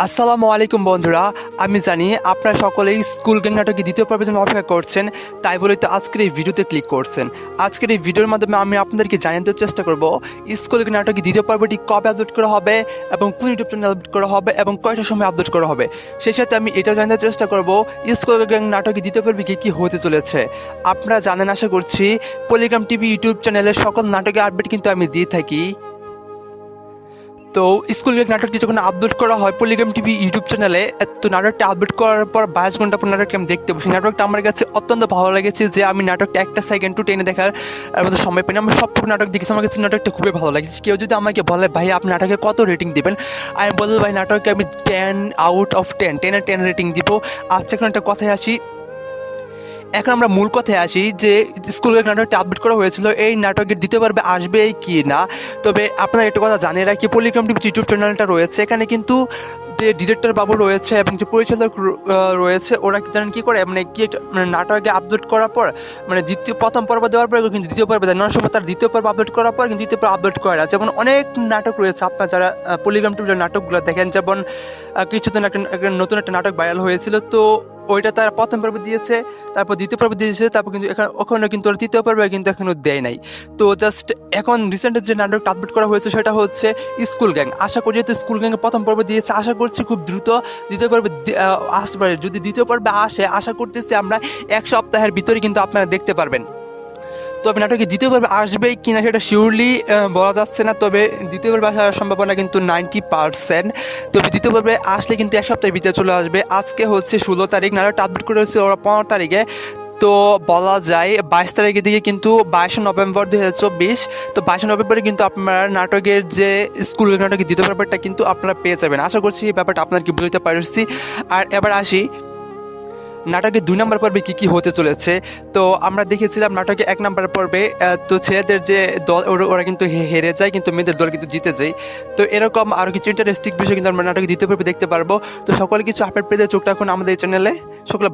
আসসালামু আলাইকুম বন্ধুরা, আমি জানি আপনারা সকলেই স্কুল গ্যাং নাটকের দ্বিতীয় পর্বের জন্য অপেক্ষা করছেন, তাই বলে তো আজকের এই ভিডিওতে ক্লিক করছেন। আজকের এই ভিডিওর মাধ্যমে আমি আপনাদেরকে জানিয়ে দেওয়ার চেষ্টা করব স্কুল গ্যাং নাটকের দ্বিতীয় পর্বটি কবে আপলোড করা হবে এবং কোন ইউটিউব চ্যানেলে আপলোড করা হবে এবং কয়টার সময় আপলোড করা হবে। সেই সাথে আমি এটাও জানাতে চেষ্টা করব স্কুল গ্যাং নাটকের দ্বিতীয় পর্বে কী হতে চলেছে। আপনারা জানেন আশা করছি, পলিগ্রাম টিভি ইউটিউব চ্যানেলের সকল নাটকের আপডেট কিন্তু আমি দিয়ে থাকি। তো স্কুল গ্যাং নাটকটি যখন আপলোড করা হয় পলিগ্রাম টিভি ইউটিউব চ্যানেলে, তো নাটকটা আপলোড করার পর 22 ঘন্টা পর নাটকটি আমি দেখতে বসি। নাটকটা আমার কাছে অত্যন্ত ভালো লেগেছে যে আমি নাটকটা একটা সেকেন্ড টু টেনে দেখার মতো সময় পাইনি। আমি সবটুকু নাটক দেখেছি, আমার কাছে নাটকটা খুবই ভালো লাগছে। কেউ যদি আমাকে বলে ভাই আপনি নাটকে কত রেটিং দিবেন, আমি বলবো ভাই নাটককে আমি 10 আউট অফ 10 10-এর 10 রেটিং দিব। আচ্ছা, এখন একটা কথায় আসি। এখন আমরা মূল কথায় আসি যে স্কুল গ্যাং নাটকটি আপলোড করা হয়েছিল, এই নাটকের দ্বিতীয় পর্বে আসবে কি না। তবে আপনারা একটা কথা জানিয়ে রাখি, পলিগ্রাম টিভি ইউটিউব চ্যানেলটা রয়েছে, এখানে কিন্তু যে ডিরেক্টর বাবু রয়েছে এবং যে পরিচালক রয়েছে, ওরা জানেন কী করে, মানে কি নাটকে আপলোড করার পর মানে প্রথম পর্ব দেওয়ার পর কিন্তু দ্বিতীয় পর্ব দেয়, অনেক সময় তার দ্বিতীয় পর্ব আপলোড করার পর কিন্তু দ্বিতীয় পর্ব আপলোড করে না। যেমন অনেক নাটক রয়েছে, আপনার যারা পলিগ্রাম টিভির নাটকগুলো দেখেন, যেমন কিছুদিন একটা নতুন একটা নাটক ভাইরাল হয়েছিল, তো ওইটা তারা প্রথম পর্ব দিয়েছে, তারপর দ্বিতীয় পর্ব দিয়েছে, তারপর কিন্তু ওখানে কিন্তু ওরা তৃতীয় পর্বে কিন্তু এখনো দেয় নাই। তো জাস্ট এখন রিসেন্ট যে নাটকটা আপলোড করা হয়েছে সেটা হচ্ছে স্কুল গ্যাং। আশা করি যেহেতু স্কুল গ্যাংয়ে প্রথম পর্ব দিয়েছে, আশা করছি খুব দ্রুত দ্বিতীয় পর্বে আসতে পারে। যদি দ্বিতীয় পর্বে আসে, আশা করতেছি আমরা 1 সপ্তাহের ভিতরে কিন্তু আপনারা দেখতে পারবেন। তবে নাটকে দ্বিতীয় পর্বে আসবে কিনা সেটা শিওরলি বলা যাচ্ছে না, তবে দ্বিতীয় পর্বে আসার সম্ভাবনা কিন্তু 90%। তবে দ্বিতীয় পর্বে আসলে কিন্তু 1 সপ্তাহের ভিতরে চলে আসবে। আজকে হচ্ছে 16 তারিখ, নাটকটা আপলোড করে হচ্ছে ওরা 15 তারিখে, তো বলা যায় 22 তারিখের দিকে কিন্তু 22 নভেম্বর 2024। তো 22 নভেম্বরে কিন্তু আপনার নাটকের যে স্কুল নাটকের দ্বিতীয় পর্বটা কিন্তু আপনারা পেয়ে যাবেন। আশা করছি এই ব্যাপারটা আপনাদেরকে বুঝতে পারছি। আর এবার আসি নাটকের 2 নম্বর পর্বে কী হতে চলেছে। তো আমরা দেখেছিলাম নাটকে 1 নম্বর পর্বে তো ছেলেদের যে দল ওরা কিন্তু হেরে যায়, কিন্তু মেয়েদের দল কিন্তু জিতে যায়। তো এরকম আরও কিছু ইন্টারেস্টিং বিষয় কিন্তু আমরা নাটকে দ্বিতীয় পর্বে দেখতে পারবো। তো সকলে কিছু আপডেট পেতে চোখ রাখুন আমাদের চ্যানেলে। সকলে